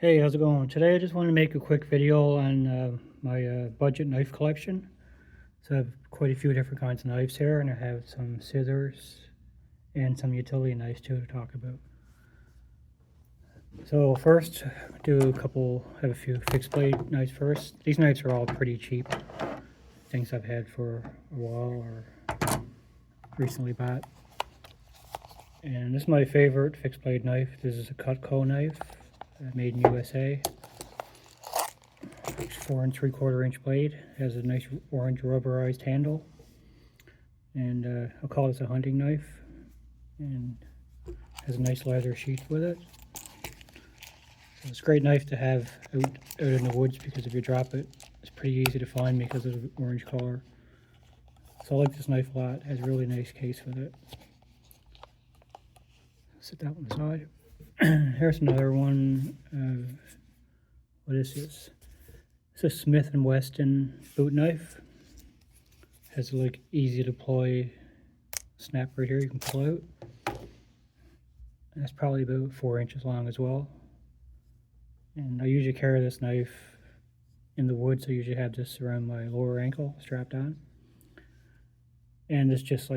Hey, how's it going? Today I just want to make a quick video on my budget knife collection. So I have quite a few different kinds of knives here, and I have some scissors and some utility knives too to talk about. So first, have a few fixed blade knives first. These knives are all pretty cheap, things I've had for a while or recently bought. And this is my favorite fixed blade knife. This is a Cutco knife, made in USA. 4 3/4 inch blade, has a nice orange rubberized handle, and I'll call this a hunting knife, and has a nice leather sheath with it. So it's a great knife to have out in the woods, because if you drop it, it's pretty easy to find because of the orange color. So I like this knife a lot. It has a really nice case with it. Set that one aside. Here's another one. What is this? It's a Smith & Wesson boot knife. Has a easy to deploy snap right here you can pull out. And that's probably about 4 inches long as well. And I usually carry this knife in the woods. I usually have this around my lower ankle strapped on. And it's just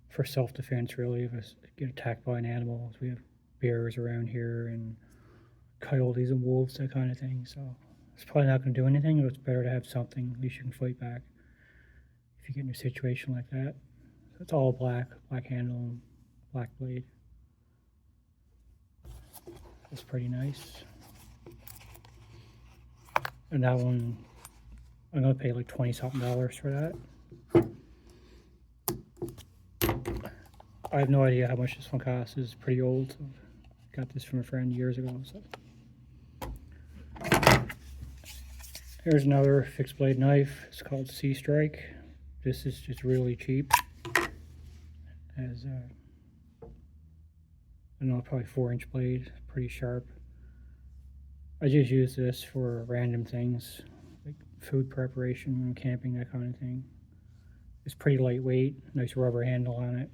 for self-defense, really. If I get attacked by an animal, we have bears around here and coyotes and wolves, that kind of thing. So it's probably not going to do anything, but it's better to have something. At least you can fight back if you get in a situation like that. So it's all black handle and black blade. That's pretty nice. And that one, I'm going to pay like $20-something for that. I have no idea how much this one costs. It's pretty old. So I got this from a friend years ago. So here's another fixed blade knife. It's called Sea Strike. This is just really cheap. Has I don't know, probably 4-inch blade, pretty sharp. I just use this for random things like food preparation, camping, that kind of thing. It's pretty lightweight, nice rubber handle on it.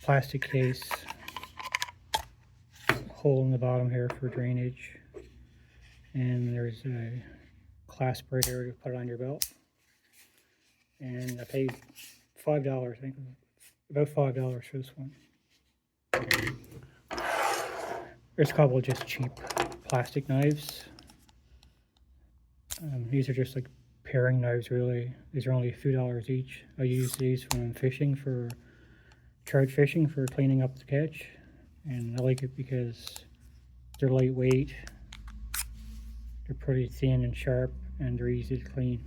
Plastic case, hole in the bottom here for drainage, and there's a clasp right here to put it on your belt. And I paid $5, I think, about $5 for this one. There's a couple of just cheap plastic knives. These are just like paring knives, really. These are only a few dollars each. I use these when I'm fishing, for trout fishing, for cleaning up the catch. And I like it because they're lightweight, they're pretty thin and sharp, and they're easy to clean.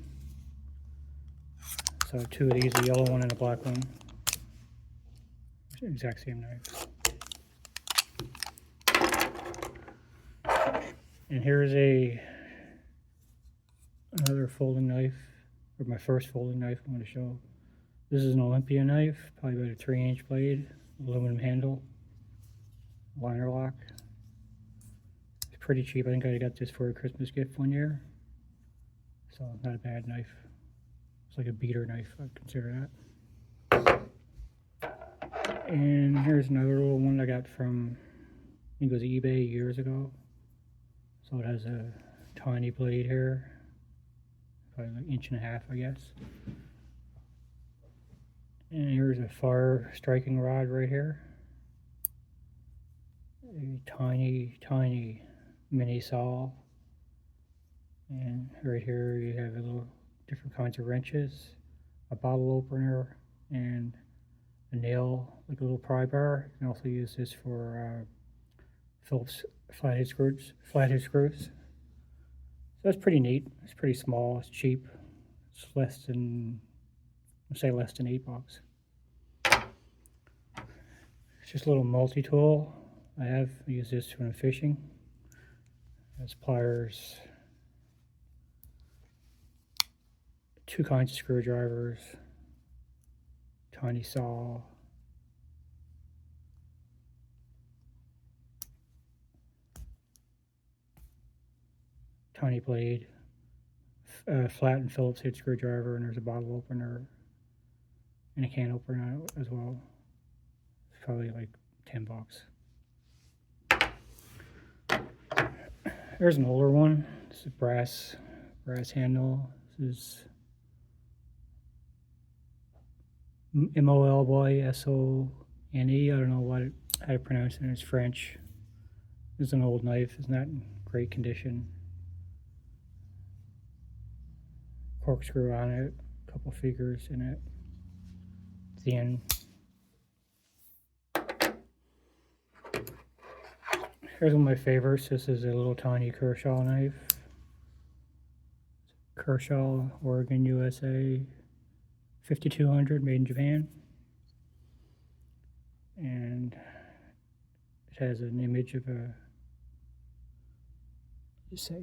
So 2 of these, a yellow one and a black one. Exact same knife. And here's another folding knife, or my first folding knife I'm going to show. This is an Olympia knife, probably about a 3-inch blade, aluminum handle, liner lock. It's pretty cheap. I think I got this for a Christmas gift one year. So not a bad knife. It's like a beater knife, I'd consider that. And here's another little one I got from, I think it was eBay years ago. So it has a tiny blade here, probably like 1.5 inches, I guess. And here's a fire striking rod right here. A tiny mini saw. And right here you have a little different kinds of wrenches, a bottle opener, and a nail, like a little pry bar. You can also use this for Phillips flathead screws. So that's pretty neat. It's pretty small. It's cheap. It's less than $8. It's just a little multi-tool. I use this when I'm fishing. It has pliers, 2 kinds of screwdrivers, tiny saw, tiny blade, flattened Phillips head screwdriver, and there's a bottle opener and a can opener as well. It's probably like $10. Here's an older one. This is brass handle. This is Molbysone. I don't know how to pronounce it. It's French. It's an old knife. It's not in great condition. Corkscrew on it. A couple figures in it. At the end. Here's one of my favorites. This is a little tiny Kershaw knife. Kershaw, Oregon, USA. 5200, made in Japan. And it has an image of a,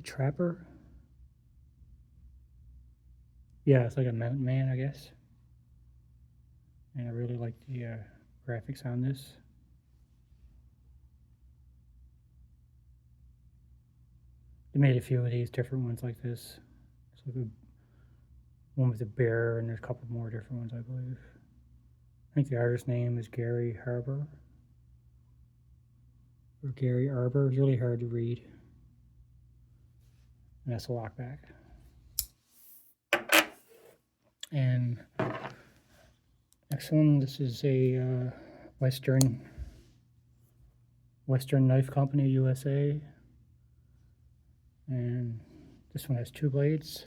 trapper? Yeah, it's like a mountain man, I guess. And I really like the graphics on this. They made a few of these different ones like this. It's like one with a bear, and there's a couple more different ones, I believe. I think the artist's name is Gary Arbor. Or Gary Arbor. It's really hard to read. And that's a lockback. And next one, this is a Western Knife Company, USA. And this one has two blades.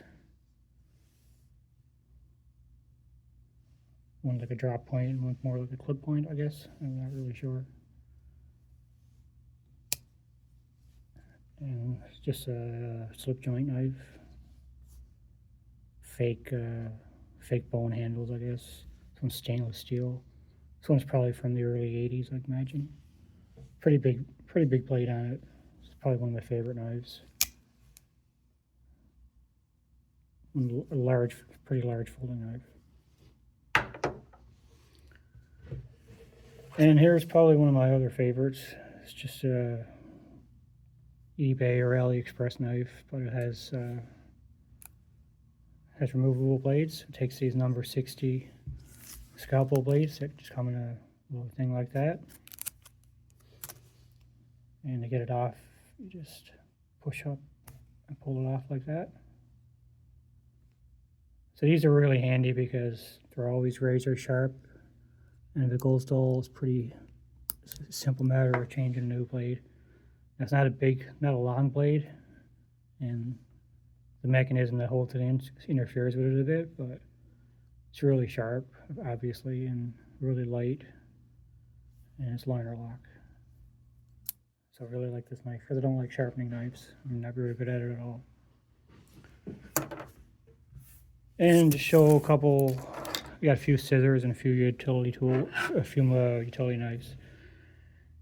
One like a drop point and one more like a clip point, I guess. I'm not really sure. And it's just a slip joint knife. Fake bone handles, I guess. Some stainless steel. This one's probably from the early 80s, I'd imagine. Pretty big blade on it. It's probably one of my favorite knives. Pretty large folding knife. And here's probably one of my other favorites. It's just a eBay or AliExpress knife, but it has removable blades. It takes these number 60 scalpel blades that just come in a little thing like that. And to get it off, you just push up and pull it off like that. So these are really handy because they're always razor sharp, and the gold stole is it's a simple matter of changing a new blade. It's not a long blade, and the mechanism that holds it in interferes with it a bit, but it's really sharp, obviously, and really light, and it's liner lock. So I really like this knife because I don't like sharpening knives. I'm not very good at it at all. And to show we got a few scissors and a few utility knives.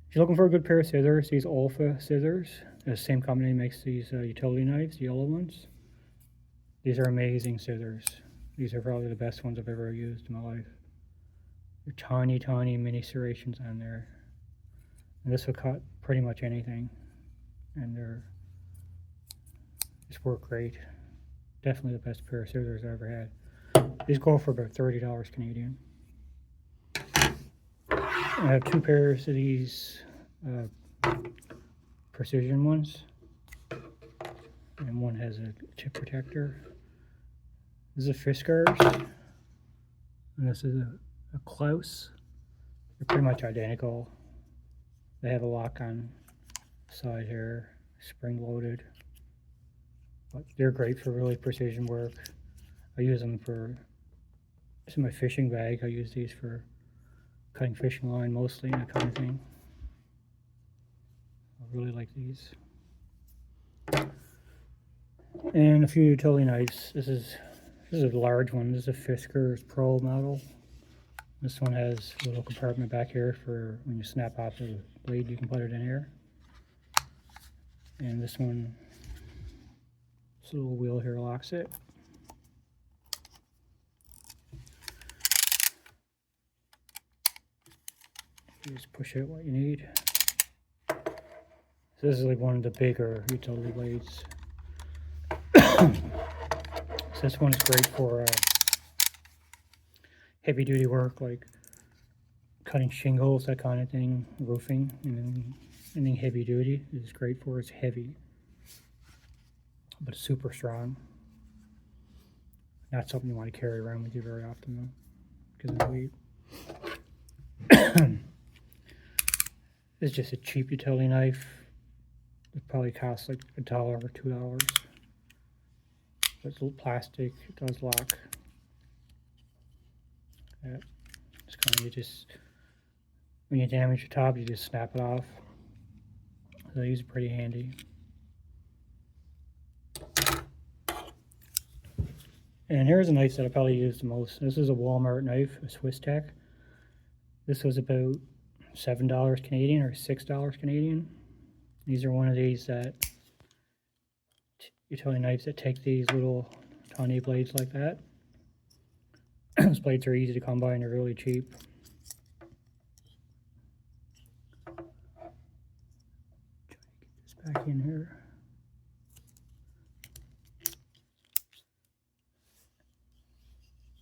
If you're looking for a good pair of scissors, these Olfa scissors, the same company makes these utility knives, the yellow ones. These are amazing scissors. These are probably the best ones I've ever used in my life. They're tiny, tiny mini serrations on there. And this will cut pretty much anything. And just work great. Definitely the best pair of scissors I ever had. These go for about $30 Canadian. I have two pairs of these precision ones, and one has a tip protector. This is a Fiskars, and this is a Klaus. They're pretty much identical. They have a lock on side here, spring loaded. But they're great for really precision work. I use them this is my fishing bag. I use these for cutting fishing line mostly, and that kind of thing. I really like these. And a few utility knives. This is a large one. This is a Fiskars Pro model. This one has a little compartment back here for when you snap off the blade, you can put it in here. And this one, this little wheel here locks it. You just push it what you need. So this is like one of the bigger utility blades. So this one's great for heavy duty work, like cutting shingles, that kind of thing, roofing, and then anything heavy duty is great for. It's heavy. but super strong. Not something you want to carry around with you very often though, because of the weight. It's just a cheap utility knife. It probably costs like $1 or $2. It's a little plastic. It does lock. It's kind of, you just, when you damage your top, you just snap it off. So these are pretty handy. And here's a knife that I probably use the most. This is a Walmart knife, a Swiss Tech. This was about $7 Canadian or $6 Canadian. These are one of these that utility knives that take these little tiny blades like that. Those blades are easy to come by and they're really cheap. Try to get this back in here.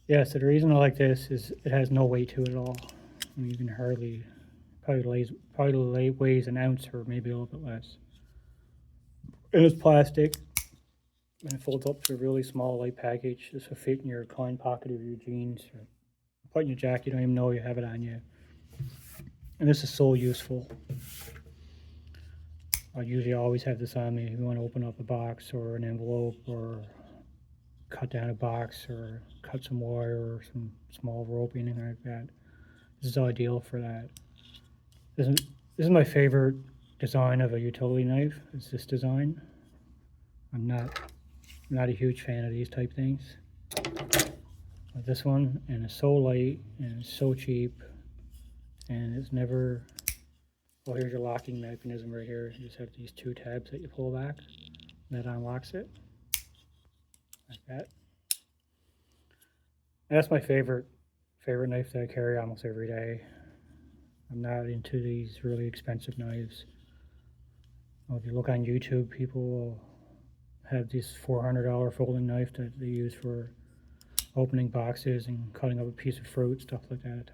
Yeah, so the reason I like this is it has no weight to it at all. I mean, you can hardly, probably weighs an ounce or maybe a little bit less. And it's plastic, and it folds up to a really small, light package. This will fit in your coin pocket of your jeans, or put in your jacket. You don't even know you have it on you. And this is so useful. I usually always have this on me if you want to open up a box or an envelope, or cut down a box, or cut some wire or some small rope, anything like that. This is ideal for that. This is my favorite design of a utility knife. It's this design. I'm not a huge fan of these type things. But this one, and it's so light and it's so cheap, and it's never. Well, here's your locking mechanism right here. You just have these two tabs that you pull back. That unlocks it. Like that. And that's my favorite knife that I carry almost every day. I'm not into these really expensive knives. Well, if you look on YouTube, people will have this $400 folding knife that they use for opening boxes and cutting up a piece of fruit, stuff like that.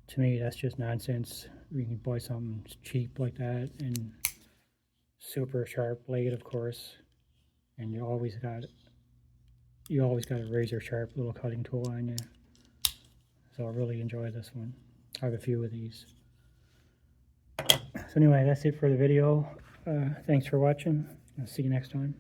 To me, that's just nonsense. You can buy something cheap like that, and super sharp blade, of course, and you always got a razor sharp little cutting tool on you. So I really enjoy this one. I have a few of these. So anyway, that's it for the video. Thanks for watching. I'll see you next time.